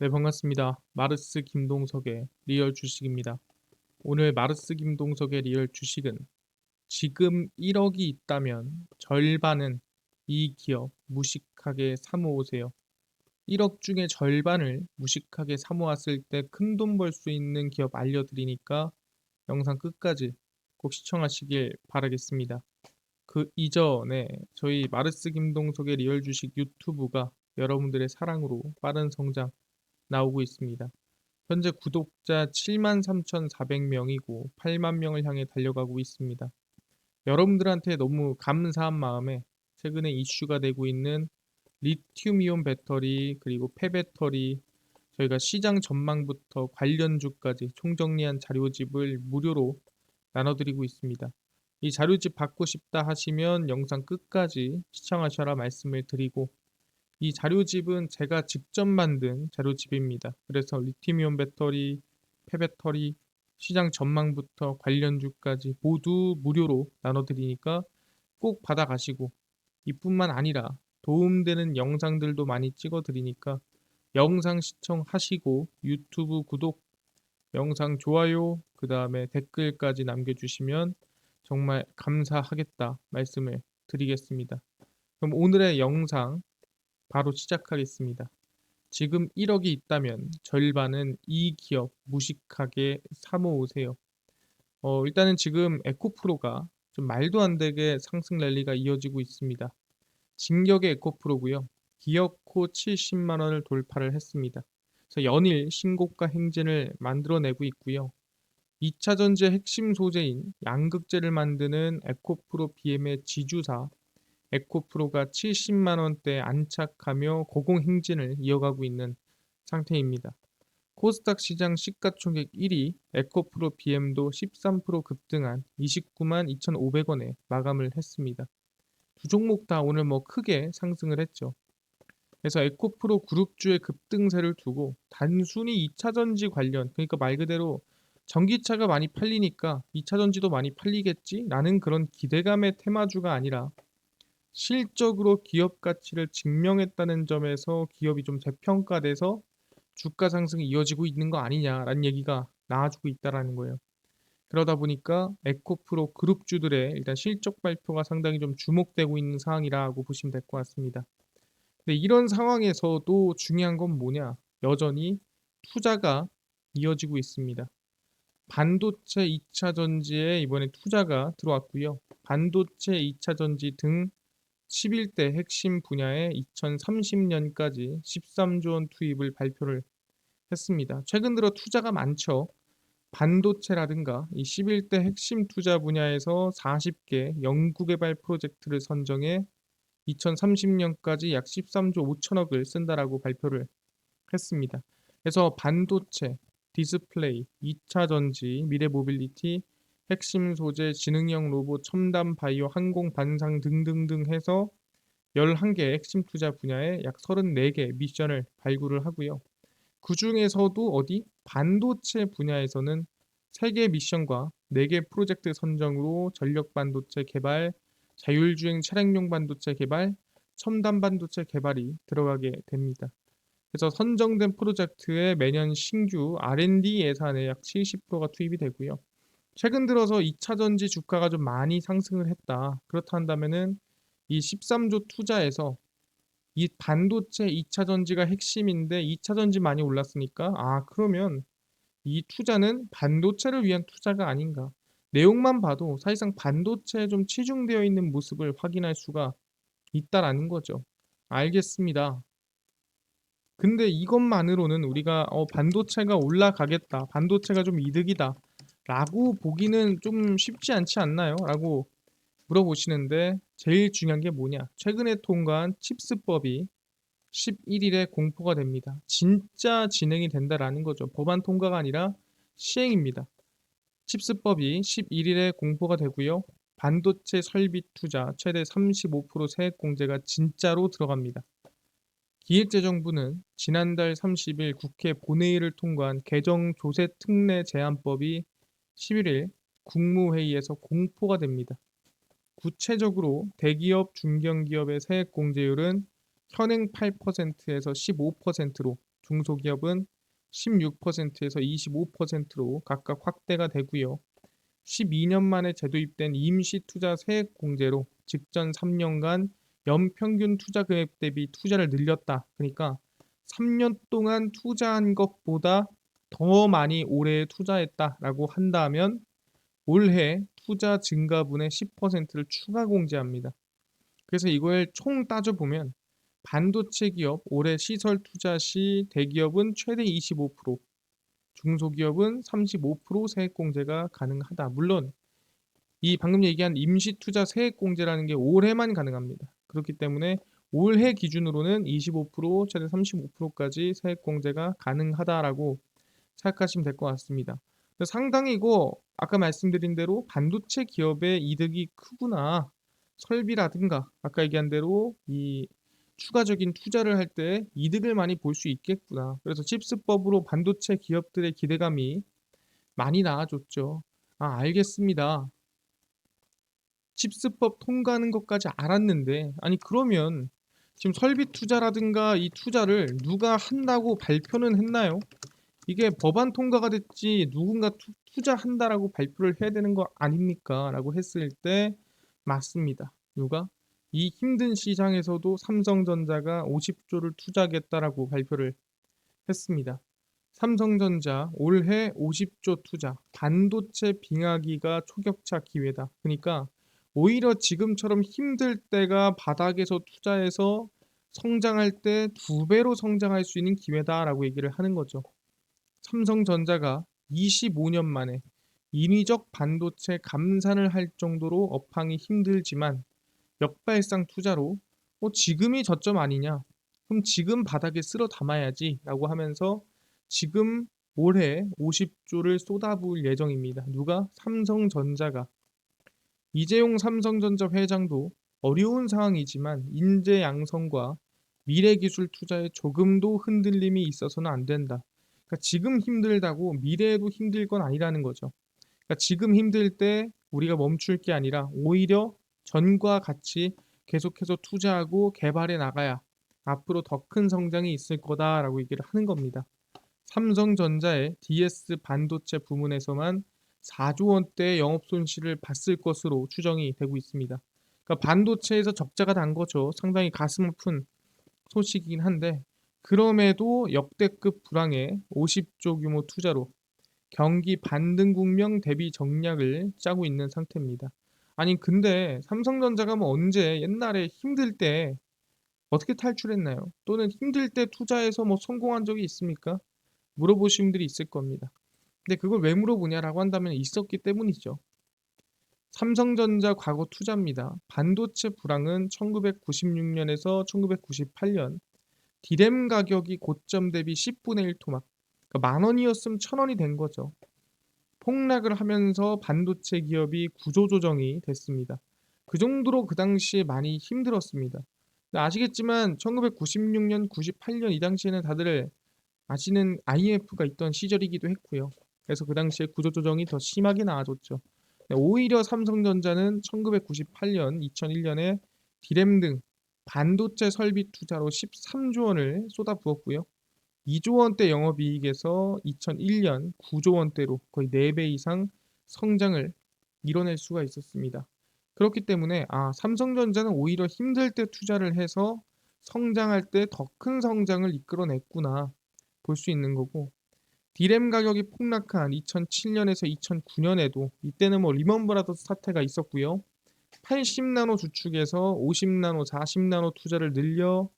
네, 반갑습니다. 마르스 김동석의 리얼 주식입니다. 오늘 마르스 김동석의 리얼 주식은 지금 1억이 있다면 절반은 이 기업 무식하게 사모으세요. 1억 중에 절반을 무식하게 사모았을 때 큰 돈 벌 수 있는 기업 알려드리니까 영상 끝까지 꼭 시청하시길 바라겠습니다. 그 이전에 저희 마르스 김동석의 리얼 주식 유튜브가 여러분들의 사랑으로 빠른 성장 나오고 있습니다. 현재 구독자 73,400명이고 8만 명을 향해 달려가고 있습니다. 여러분들한테 너무 감사한 마음에 최근에 이슈가 되고 있는 리튬이온 배터리 그리고 폐배터리 저희가 시장 전망부터 관련주까지 총정리한 자료집을 무료로 나눠드리고 있습니다. 이 자료집 받고 싶다 하시면 영상 끝까지 시청하셔라 말씀을 드리고, 이 자료집은 제가 직접 만든 자료집입니다. 그래서 리튬이온 배터리, 폐배터리, 시장 전망부터 관련주까지 모두 무료로 나눠드리니까 꼭 받아가시고, 이뿐만 아니라 도움되는 영상들도 많이 찍어드리니까 영상 시청하시고 유튜브 구독, 영상 좋아요, 그 다음에 댓글까지 남겨주시면 정말 감사하겠다 말씀을 드리겠습니다. 그럼 오늘의 영상 바로 시작하겠습니다. 지금 1억이 있다면 절반은 이 기업 무식하게 사모으세요. 일단은 지금 에코프로가 좀 말도 안 되게 상승 랠리가 이어지고 있습니다. 진격의 에코프로고요. 기어코 70만 원을 돌파를 했습니다. 그래서 연일 신고가 행진을 만들어내고 있고요. 2차 전지의 핵심 소재인 양극재를 만드는 에코프로 BM의 지주사 에코프로가 70만 원대에 안착하며 고공행진을 이어가고 있는 상태입니다. 코스닥 시장 시가총액 1위 에코프로 BM도 13% 급등한 29만 2,500원에 마감을 했습니다. 두 종목 다 오늘 크게 상승을 했죠. 그래서 에코프로 그룹주의 급등세를 두고 단순히 2차 전지 관련, 그러니까 말 그대로 전기차가 많이 팔리니까 2차 전지도 많이 팔리겠지? 라는 그런 기대감의 테마주가 아니라 실적으로 기업 가치를 증명했다는 점에서 기업이 좀 재평가돼서 주가 상승이 이어지고 있는 거 아니냐라는 얘기가 나와주고 있다라는 거예요. 그러다 보니까 에코프로 그룹주들의 일단 실적 발표가 상당히 좀 주목되고 있는 상황이라고 보시면 될 것 같습니다. 근데 이런 상황에서도 중요한 건 뭐냐? 여전히 투자가 이어지고 있습니다. 반도체 2차 전지에 이번에 투자가 들어왔고요. 반도체 2차 전지 등 11대 핵심 분야에 2030년까지 13조 원 투입을 발표를 했습니다. 최근 들어 투자가 많죠. 반도체라든가 이 11대 핵심 투자 분야에서 40개 연구개발 프로젝트를 선정해 2030년까지 약 13조 5천억을 쓴다라고 발표를 했습니다. 그래서 반도체, 디스플레이, 2차 전지, 미래 모빌리티, 핵심 소재, 지능형 로봇, 첨단 바이오, 항공 반상 등등등 해서 11개 핵심 투자 분야에 약 34개 미션을 발굴을 하고요. 그 중에서도 반도체 분야에서는 3개 미션과 4개 프로젝트 선정으로 전력 반도체 개발, 자율주행 차량용 반도체 개발, 첨단 반도체 개발이 들어가게 됩니다. 그래서 선정된 프로젝트에 매년 신규 R&D 예산의 약 70%가 투입이 되고요. 최근 들어서 2차 전지 주가가 좀 많이 상승을 했다. 그렇다 한다면은 이 13조 투자에서 이 반도체 2차 전지가 핵심인데 2차 전지 많이 올랐으니까 그러면 이 투자는 반도체를 위한 투자가 아닌가. 내용만 봐도 사실상 반도체에 좀 치중되어 있는 모습을 확인할 수가 있다라는 거죠. 알겠습니다. 근데 이것만으로는 우리가 반도체가 올라가겠다. 반도체가 좀 이득이다. 라고 보기는 좀 쉽지 않지 않나요? 라고 물어보시는데 제일 중요한 게 뭐냐? 최근에 통과한 칩스법이 11일에 공포가 됩니다. 진짜 진행이 된다라는 거죠. 법안 통과가 아니라 시행입니다. 칩스법이 11일에 공포가 되고요. 반도체 설비 투자 최대 35% 세액 공제가 진짜로 들어갑니다. 기획재정부는 지난달 30일 국회 본회의를 통과한 개정조세 특례 제한법이 11일 국무회의에서 공포가 됩니다. 구체적으로 대기업, 중견기업의 세액 공제율은 현행 8%에서 15%로 중소기업은 16%에서 25%로 각각 확대가 되고요. 12년 만에 재도입된 임시투자 세액공제로 직전 3년간 연평균 투자 금액 대비 투자를 늘렸다. 그러니까 3년 동안 투자한 것보다 더 많이 올해 투자했다라고 한다면 올해 투자 증가분의 10%를 추가 공제합니다. 그래서 이걸 총 따져보면 반도체 기업 올해 시설 투자 시 대기업은 최대 25%, 중소기업은 35% 세액 공제가 가능하다. 물론 이 방금 얘기한 임시 투자 세액 공제라는 게 올해만 가능합니다. 그렇기 때문에 올해 기준으로는 25%, 최대 35%까지 세액 공제가 가능하다라고 생각하시면 될 것 같습니다. 상당히 이거 아까 말씀드린 대로 반도체 기업의 이득이 크구나. 설비라든가 아까 얘기한 대로 이 추가적인 투자를 할 때 이득을 많이 볼 수 있겠구나. 그래서 칩스법으로 반도체 기업들의 기대감이 많이 나아졌죠. 아, 알겠습니다. 칩스법 통과하는 것까지 알았는데, 아니, 그러면 지금 설비 투자라든가 이 투자를 누가 한다고 발표는 했나요? 이게 법안 통과가 됐지 누군가 투자한다라고 발표를 해야 되는 거 아닙니까? 라고 했을 때 맞습니다. 누가? 이 힘든 시장에서도 삼성전자가 50조를 투자하겠다라고 발표를 했습니다. 삼성전자 올해 50조 투자, 반도체 빙하기가 초격차 기회다. 그러니까 오히려 지금처럼 힘들 때가 바닥에서 투자해서 성장할 때 2배로 성장할 수 있는 기회다라고 얘기를 하는 거죠. 삼성전자가 25년 만에 인위적 반도체 감산을 할 정도로 업황이 힘들지만 역발상 투자로 지금이 저점 아니냐? 그럼 지금 바닥에 쓸어 담아야지 라고 하면서 지금 올해 50조를 쏟아부을 예정입니다. 누가? 삼성전자가. 이재용 삼성전자 회장도 어려운 상황이지만 인재 양성과 미래기술 투자에 조금도 흔들림이 있어서는 안 된다. 그러니까 지금 힘들다고 미래에도 힘들 건 아니라는 거죠. 그러니까 지금 힘들 때 우리가 멈출 게 아니라 오히려 전과 같이 계속해서 투자하고 개발해 나가야 앞으로 더 큰 성장이 있을 거다라고 얘기를 하는 겁니다. 삼성전자의 DS 반도체 부문에서만 4조 원대의 영업 손실을 봤을 것으로 추정이 되고 있습니다. 그러니까 반도체에서 적자가 난 거죠. 상당히 가슴 아픈 소식이긴 한데 그럼에도 역대급 불황의 50조 규모 투자로 경기 반등 국면 대비 전략을 짜고 있는 상태입니다. 아니 근데 삼성전자가 뭐 언제 옛날에 힘들 때 어떻게 탈출했나요? 또는 힘들 때 투자해서 뭐 성공한 적이 있습니까? 물어보신 분들이 있을 겁니다. 근데 그걸 왜 물어보냐라고 한다면 있었기 때문이죠. 삼성전자 과거 투자입니다. 반도체 불황은 1996년에서 1998년 디램 가격이 고점 대비 10분의 1 토막, 그러니까 만 원이었으면 천 원이 된 거죠. 폭락을 하면서 반도체 기업이 구조조정이 됐습니다. 그 정도로 그 당시에 많이 힘들었습니다. 아시겠지만 1996년, 98년 이 당시에는 다들 아시는 IMF가 있던 시절이기도 했고요. 그래서 그 당시에 구조조정이 더 심하게 나아졌죠. 오히려 삼성전자는 1998년, 2001년에 디램 등 반도체 설비 투자로 13조 원을 쏟아부었고요. 2조 원대 영업이익에서 2001년 9조 원대로 거의 4배 이상 성장을 이뤄낼 수가 있었습니다. 그렇기 때문에 삼성전자는 오히려 힘들 때 투자를 해서 성장할 때 더 큰 성장을 이끌어냈구나 볼 수 있는 거고, 디램 가격이 폭락한 2007년에서 2009년에도 이때는 뭐 리먼 브라더스 사태가 있었고요. 80나노 주축에서 50나노, 40나노 투자를 늘려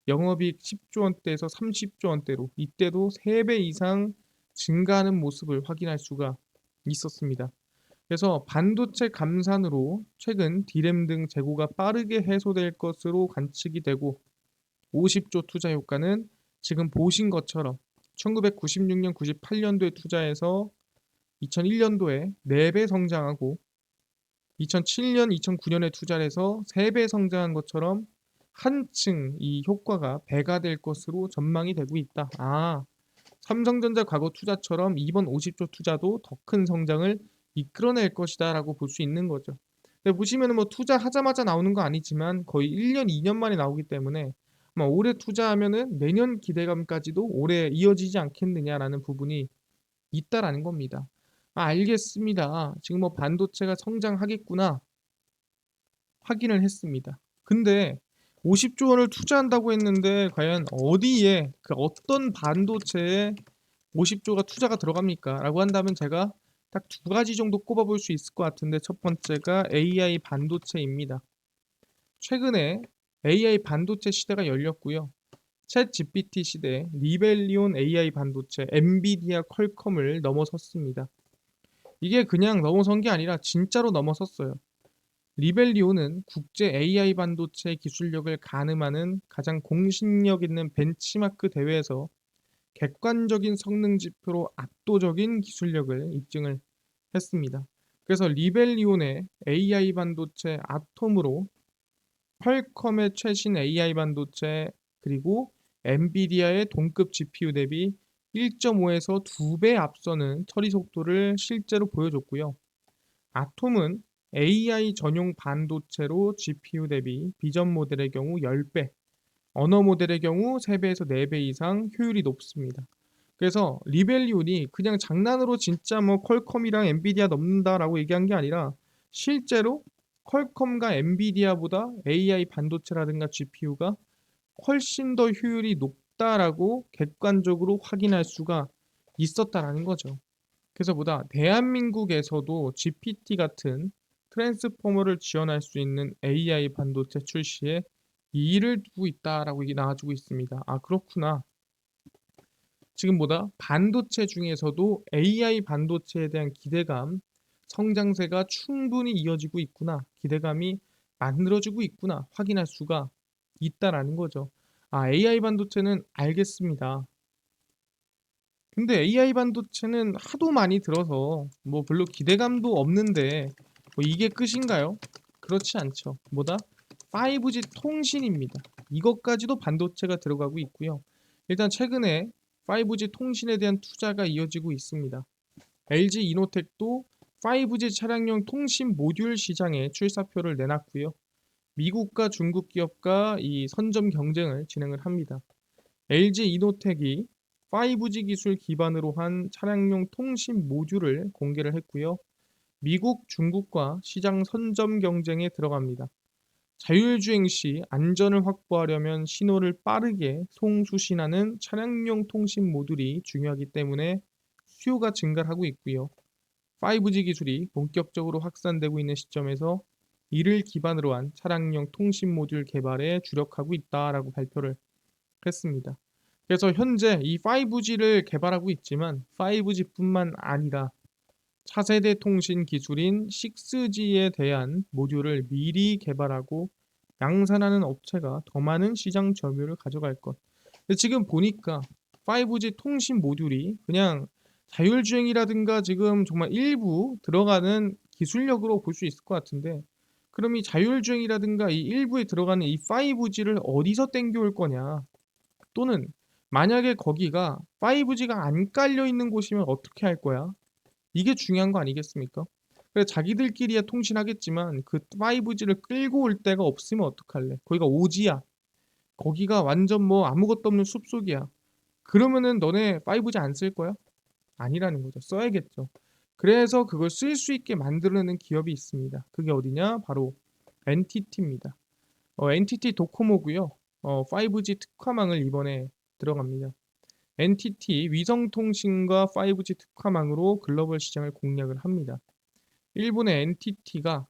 영업이익 10조 원대에서 30조 원대로 이때도 3배 이상 증가하는 모습을 확인할 수가 있었습니다. 그래서 반도체 감산으로 최근 디램 등 재고가 빠르게 해소될 것으로 관측이 되고 50조 투자 효과는 지금 보신 것처럼 1996년, 98년도에 투자해서 2001년도에 4배 성장하고 2007년, 2009년에 투자를 해서 3배 성장한 것처럼 한층 이 효과가 배가 될 것으로 전망이 되고 있다. 삼성전자 과거 투자처럼 이번 50조 투자도 더 큰 성장을 이끌어낼 것이다라고 볼 수 있는 거죠. 근데 보시면은 뭐 투자하자마자 나오는 거 아니지만 거의 1년, 2년 만에 나오기 때문에 올해 투자하면은 내년 기대감까지도 올해 이어지지 않겠느냐라는 부분이 있다라는 겁니다. '아 알겠습니다. 지금 뭐 반도체가 성장하겠구나.' 확인을 했습니다. 근데 50조 원을 투자한다고 했는데 과연 어디에 그 어떤 반도체에 50조가 투자가 들어갑니까? 라고 한다면 제가 딱 두 가지 정도 꼽아 볼 수 있을 것 같은데 첫 번째가 AI 반도체입니다. 최근에 AI 반도체 시대가 열렸고요. 챗GPT 시대 리벨리온 AI 반도체 엔비디아 퀄컴을 넘어섰습니다. 이게 그냥 넘어선 게 아니라 진짜로 넘어섰어요. 리벨리온은 국제 AI 반도체 기술력을 가늠하는 가장 공신력 있는 벤치마크 대회에서 객관적인 성능 지표로 압도적인 기술력을 입증을 했습니다. 그래서 리벨리온의 AI 반도체 아톰으로 퀄컴의 최신 AI 반도체 그리고 엔비디아의 동급 GPU 대비 1.5에서 2배 앞서는 처리 속도를 실제로 보여줬고요. 아톰은 AI 전용 반도체로 GPU 대비 비전 모델의 경우 10배, 언어 모델의 경우 3배에서 4배 이상 효율이 높습니다. 그래서 리벨리온이 그냥 장난으로 진짜 뭐 퀄컴이랑 엔비디아 넘는다라고 얘기한 게 아니라 실제로 퀄컴과 엔비디아보다 AI 반도체라든가 GPU가 훨씬 더 효율이 높다라고 객관적으로 확인할 수가 있었다라는 거죠. 그래서 보다 대한민국에서도 GPT 같은 트랜스포머를 지원할 수 있는 AI 반도체 출시에 이의를 두고 있다라고 얘기 나와주고 있습니다. 아, 그렇구나. 지금 보다 반도체 중에서도 AI 반도체에 대한 기대감, 성장세가 충분히 이어지고 있구나. 기대감이 만들어지고 있구나. 확인할 수가 있다라는 거죠. 아, AI 반도체는 알겠습니다. 근데 AI 반도체는 하도 많이 들어서 뭐 별로 기대감도 없는데 뭐 이게 끝인가요? 그렇지 않죠. 뭐다? 5G 통신입니다. 이것까지도 반도체가 들어가고 있고요. 일단 최근에 5G 통신에 대한 투자가 이어지고 있습니다. LG 이노텍도 5G 차량용 통신 모듈 시장에 출사표를 내놨고요. 미국과 중국 기업과 이 선점 경쟁을 진행을 합니다. LG 이노텍이 5G 기술 기반으로 한 차량용 통신 모듈을 공개를 했고요. 미국, 중국과 시장 선점 경쟁에 들어갑니다. 자율주행 시 안전을 확보하려면 신호를 빠르게 송수신하는 차량용 통신 모듈이 중요하기 때문에 수요가 증가하고 있고요. 5G 기술이 본격적으로 확산되고 있는 시점에서 이를 기반으로 한 차량용 통신 모듈 개발에 주력하고 있다라고 발표를 했습니다. 그래서 현재 이 5G를 개발하고 있지만 5G뿐만 아니라 차세대 통신 기술인 6G에 대한 모듈을 미리 개발하고 양산하는 업체가 더 많은 시장 점유율을 가져갈 것. 근데 지금 보니까 5G 통신 모듈이 그냥 자율주행이라든가 지금 정말 일부 들어가는 기술력으로 볼 수 있을 것 같은데 그럼 이 자율주행이라든가 이 일부에 들어가는 이 5G를 어디서 땡겨올 거냐? 또는 만약에 거기가 5G가 안 깔려 있는 곳이면 어떻게 할 거야? 이게 중요한 거 아니겠습니까? 그래 자기들끼리야 통신하겠지만 그 5G를 끌고 올 데가 없으면 어떡할래? 거기가 오지야. 거기가 완전 뭐 아무것도 없는 숲속이야. 그러면은 너네 5G 안 쓸 거야? 아니라는 거죠. 써야겠죠. 그래서 그걸 쓸 수 있게 만들어내는 기업이 있습니다. 그게 어디냐? 바로 NTT입니다. NTT 도코모고요. 5G 특화망을 이번에 들어갑니다. NTT 위성통신과 5G 특화망으로 글로벌 시장을 공략을 합니다. 일본의 NTT가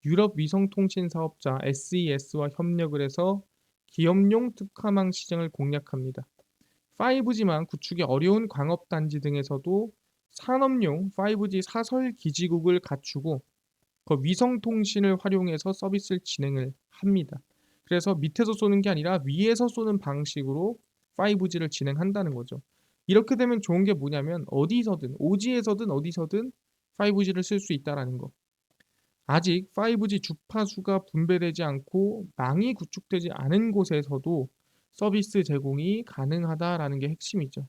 유럽 위성통신 사업자 SES와 협력을 해서 기업용 특화망 시장을 공략합니다. 5G만 구축이 어려운 광업단지 등에서도 산업용 5G 사설 기지국을 갖추고 그 위성통신을 활용해서 서비스를 진행을 합니다. 그래서 밑에서 쏘는 게 아니라 위에서 쏘는 방식으로 5G를 진행한다는 거죠. 이렇게 되면 좋은 게 뭐냐면 어디서든 오지에서든 어디서든 5G를 쓸 수 있다라는 거. 아직 5G 주파수가 분배되지 않고 망이 구축되지 않은 곳에서도 서비스 제공이 가능하다라는 게 핵심이죠.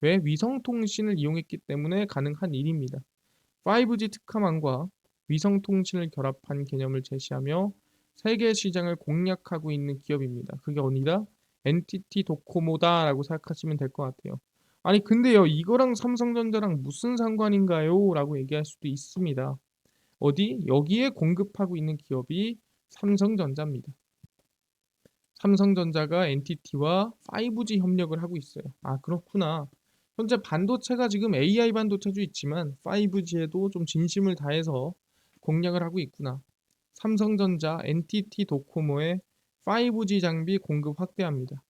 왜? 위성통신을 이용했기 때문에 가능한 일입니다. 5G 특화망과 위성통신을 결합한 개념을 제시하며 세계 시장을 공략하고 있는 기업입니다. 그게 어디다? NTT 도코모다라고 생각하시면 될 것 같아요. 아니 근데요 이거랑 삼성전자랑 무슨 상관인가요? 라고 얘기할 수도 있습니다. 어디? 여기에 공급하고 있는 기업이 삼성전자입니다. 삼성전자가 NTT와 5G 협력을 하고 있어요. 아, 그렇구나. 현재 반도체가 지금 AI 반도체도 있지만 5G에도 좀 진심을 다해서 공략을 하고 있구나. 삼성전자, NTT 도코모의 5G 장비 공급 확대합니다.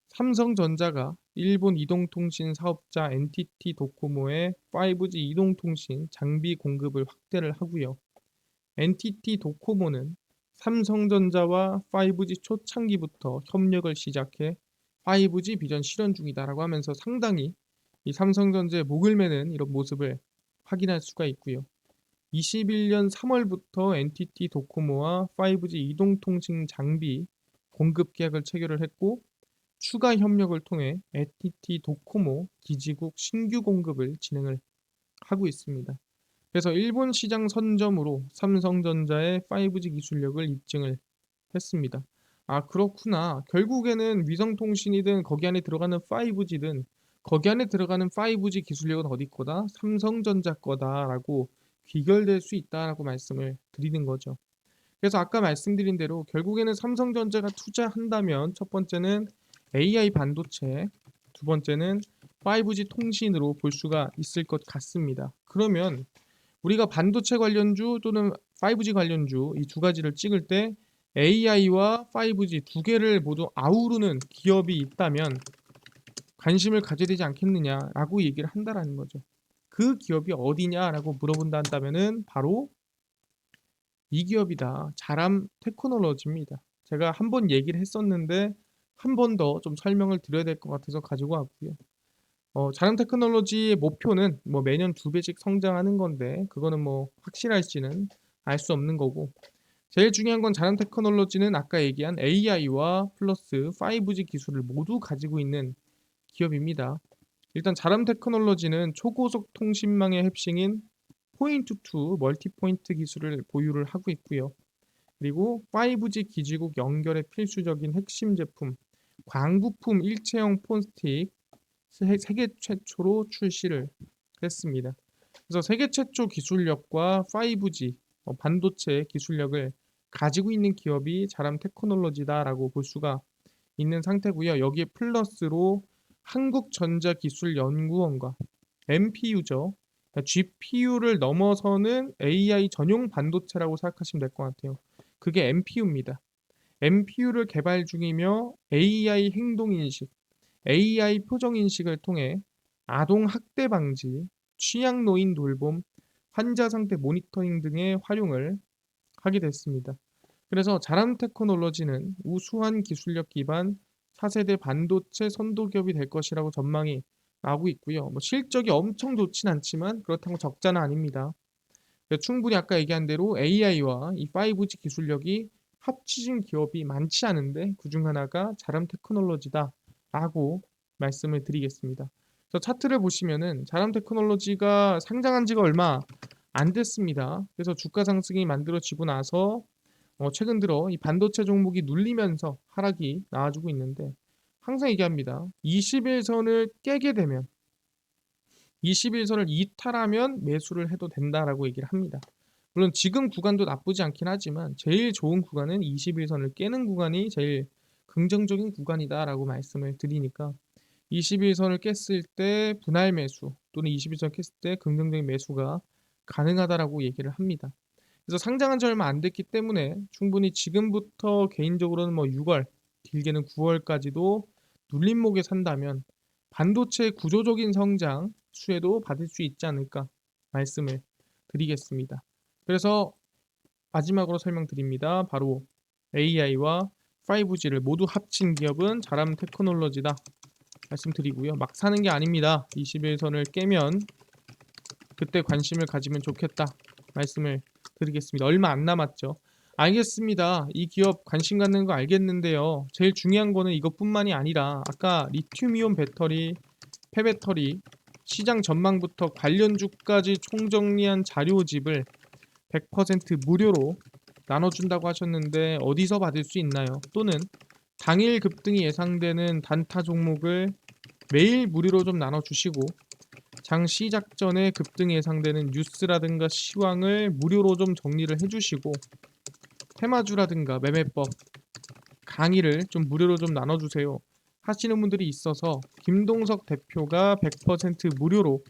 삼성전자가 일본 이동통신 사업자 NTT 도코모의 5G 이동통신 장비 공급을 확대를 하고요. NTT 도코모는 삼성전자와 5G 초창기부터 협력을 시작해 5G 비전 실현 중이다라고 하면서 상당히 이 삼성전자의 목을 매는 이런 모습을 확인할 수가 있고요. 21년 3월부터 NTT 도코모와 5G 이동통신 장비 공급 계약을 체결을 했고 추가 협력을 통해 NTT 도코모 기지국 신규 공급을 진행을 하고 있습니다. 그래서 일본 시장 선점으로 삼성전자의 5G 기술력을 입증을 했습니다. 아, 그렇구나. 결국에는 위성통신이든 거기 안에 들어가는 5G든 거기 안에 들어가는 5G 기술력은 어디 거다? 삼성전자 거다라고 귀결될 수 있다라고 말씀을 드리는 거죠. 그래서 아까 말씀드린 대로 결국에는 삼성전자가 투자한다면 첫 번째는 AI 반도체, 두 번째는 5G 통신으로 볼 수가 있을 것 같습니다. 그러면 우리가 반도체 관련주 또는 5G 관련주 이 두 가지를 찍을 때 AI와 5G 두 개를 모두 아우르는 기업이 있다면 관심을 가져야 되지 않겠느냐라고 얘기를 한다라는 거죠. 그 기업이 어디냐라고 물어본다 한다면은 바로 이 기업이다. 자람 테크놀로지입니다. 제가 한 번 얘기를 했었는데 한 번 더 좀 설명을 드려야 될 것 같아서 가지고 왔고요. 자람 테크놀로지의 목표는 뭐 매년 2배씩 성장하는 건데 그거는 뭐 확실할지는 알 수 없는 거고 제일 중요한 건 자람 테크놀로지는 아까 얘기한 AI와 플러스 5G 기술을 모두 가지고 있는 기업입니다. 일단 자람 테크놀로지는 초고속 통신망의 핵심인 포인트 투 멀티 포인트 기술을 보유를 하고 있고요. 그리고 5G 기지국 연결에 필수적인 핵심 제품 광부품 일체형 폰스틱 세계 최초로 출시를 했습니다. 그래서 세계 최초 기술력과 5G 반도체 기술력을 가지고 있는 기업이 자람 테크놀로지다라고 볼 수가 있는 상태고요. 여기에 플러스로 한국전자기술연구원과 MPU죠. GPU를 넘어서는 AI 전용 반도체라고 생각하시면 될 것 같아요. 그게 MPU입니다. MPU를 개발 중이며 AI 행동인식, AI 표정인식을 통해 아동 학대 방지, 취약 노인 돌봄, 환자 상태 모니터링 등의 활용을 하게 됐습니다. 그래서 자람 테크놀로지는 우수한 기술력 기반 4세대 반도체 선도기업이 될 것이라고 전망이 나오고 있고요. 뭐 실적이 엄청 좋진 않지만 그렇다고 적자는 아닙니다. 충분히 아까 얘기한 대로 AI와 이 5G 기술력이 합치진 기업이 많지 않은데 그중 하나가 자람 테크놀로지다라고 말씀을 드리겠습니다. 그래서 차트를 보시면은 자람 테크놀로지가 상장한 지가 얼마 안 됐습니다. 그래서 주가 상승이 만들어지고 나서 최근 들어 이 반도체 종목이 눌리면서 하락이 나와주고 있는데 항상 얘기합니다. 21선을 깨게 되면 21선을 이탈하면 매수를 해도 된다라고 얘기를 합니다. 물론 지금 구간도 나쁘지 않긴 하지만 제일 좋은 구간은 21선을 깨는 구간이 제일 긍정적인 구간이다라고 말씀을 드리니까 21선을 깼을 때 분할 매수 또는 21선 깼을 때 긍정적인 매수가 가능하다라고 얘기를 합니다. 그래서 상장한 지 얼마 안 됐기 때문에 충분히 지금부터 개인적으로는 뭐 6월, 길게는 9월까지도 눌림목에 산다면 반도체 구조적인 성장 수혜도 받을 수 있지 않을까 말씀을 드리겠습니다. 그래서 마지막으로 설명드립니다. 바로 AI와 5G를 모두 합친 기업은 자람 테크놀로지다 말씀드리고요. 막 사는 게 아닙니다. 21선을 깨면 그때 관심을 가지면 좋겠다 말씀을 드리겠습니다. 얼마 안 남았죠. 알겠습니다. 이 기업 관심 갖는 거 알겠는데요. 제일 중요한 거는 이것뿐만이 아니라 아까 리튬이온 배터리, 폐배터리, 시장 전망부터 관련주까지 총정리한 자료집을 100% 무료로 나눠준다고 하셨는데 어디서 받을 수 있나요? 또는 당일 급등이 예상되는 단타 종목을 매일 무료로 좀 나눠주시고 장 시작 전에 급등이 예상되는 뉴스라든가 시황을 무료로 좀 정리를 해주시고 테마주라든가 매매법 강의를 좀 무료로 좀 나눠주세요 하시는 분들이 있어서 김동석 대표가 100% 무료로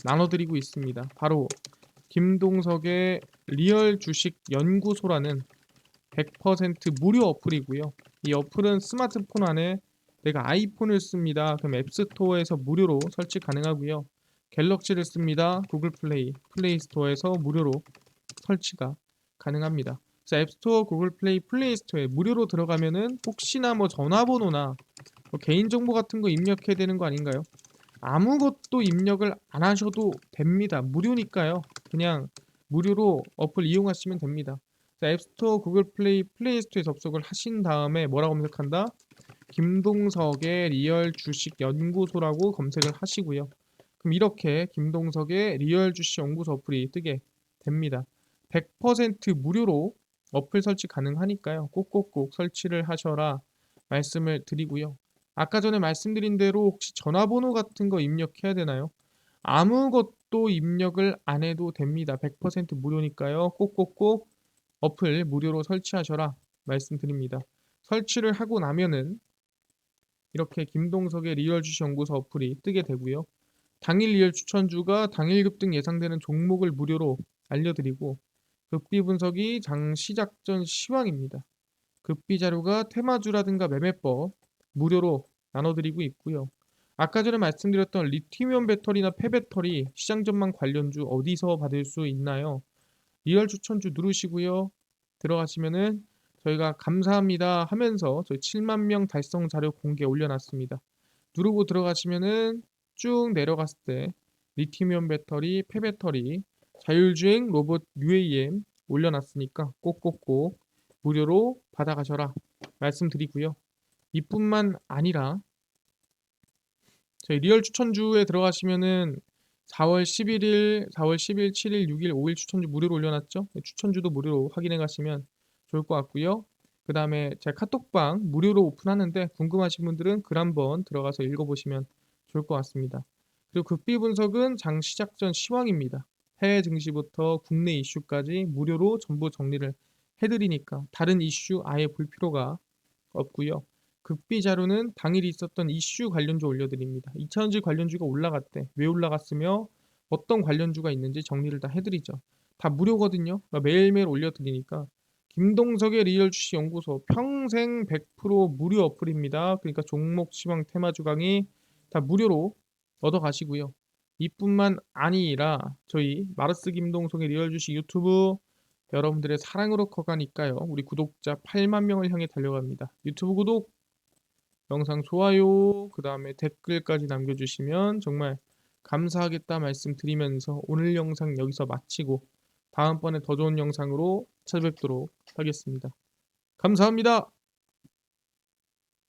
나눠드리고 있습니다. 바로 김동석의 리얼 주식 연구소라는 100% 무료 어플이고요. 이 어플은 스마트폰 안에 내가 아이폰을 씁니다. 그럼 앱스토어에서 무료로 설치 가능하고요. 갤럭시를 씁니다. 구글 플레이, 플레이 스토어에서 무료로 설치가 가능합니다. 그래서 앱스토어, 구글 플레이, 플레이 스토어에 무료로 들어가면은 혹시나 뭐 전화번호나 뭐 개인정보 같은 거 입력해야 되는 거 아닌가요? 아무것도 입력을 안 하셔도 됩니다. 무료니까요. 그냥 무료로 어플 이용하시면 됩니다. 자, 앱스토어, 구글 플레이, 플레이 스토어에 접속을 하신 다음에 뭐라고 검색한다? 김동석의 리얼 주식 연구소라고 검색을 하시고요. 그럼 이렇게 김동석의 리얼 주식 연구소 어플이 뜨게 됩니다. 100% 무료로 어플 설치 가능하니까요. 꼭꼭꼭 설치를 하셔라 말씀을 드리고요. 아까 전에 말씀드린 대로 혹시 전화번호 같은 거 입력해야 되나요? 아무것도 입력을 안 해도 됩니다. 100% 무료니까요. 꼭꼭꼭 어플 무료로 설치하셔라 말씀드립니다. 설치를 하고 나면은 이렇게 김동석의 리얼 주식 연구소 어플이 뜨게 되고요. 당일 리얼 추천주가 당일 급등 예상되는 종목을 무료로 알려드리고 급비 분석이 장 시작 전 시황입니다. 급비 자료가 테마주라든가 매매법 무료로 나눠드리고 있고요. 아까 전에 말씀드렸던 리튬이온 배터리나 폐배터리 시장 전망 관련주 어디서 받을 수 있나요? 리얼 추천주 누르시고요. 들어가시면은 저희가 감사합니다 하면서 저희 7만 명 달성 자료 공개 올려놨습니다. 누르고 들어가시면은 쭉 내려갔을 때 리튬이온 배터리, 폐배터리, 자율주행 로봇 UAM 올려놨으니까 꼭꼭꼭 무료로 받아가셔라 말씀드리고요. 이뿐만 아니라 저희 리얼 추천주에 들어가시면은 4월 11일, 4월 10일, 7일, 6일, 5일 추천주 무료로 올려놨죠. 추천주도 무료로 확인해 가시면 좋을 것 같고요. 그 다음에 제가 카톡방 무료로 오픈하는데 궁금하신 분들은 글 한번 들어가서 읽어보시면 좋을 것 같습니다. 그리고 급비 분석은 장 시작 전 시황입니다. 해외 증시부터 국내 이슈까지 무료로 전부 정리를 해드리니까 다른 이슈 아예 볼 필요가 없고요. 급비 자료는 당일 있었던 이슈 관련주 올려드립니다. 2차전지 관련주가 올라갔대. 왜 올라갔으며 어떤 관련주가 있는지 정리를 다 해드리죠. 다 무료거든요. 그러니까 매일매일 올려드리니까 김동석의 리얼 주식 연구소 평생 100% 무료 어플입니다. 그러니까 종목 시황 테마주 강의 다 무료로 얻어 가시고요. 이뿐만 아니라 저희 마르스 김동석의 리얼 주식 유튜브 여러분들의 사랑으로 커가니까요. 우리 구독자 8만 명을 향해 달려갑니다. 유튜브 구독, 영상 좋아요, 그 다음에 댓글까지 남겨주시면 정말 감사하겠다 말씀드리면서 오늘 영상 여기서 마치고 다음번에 더 좋은 영상으로 찾아뵙도록 하겠습니다. 감사합니다.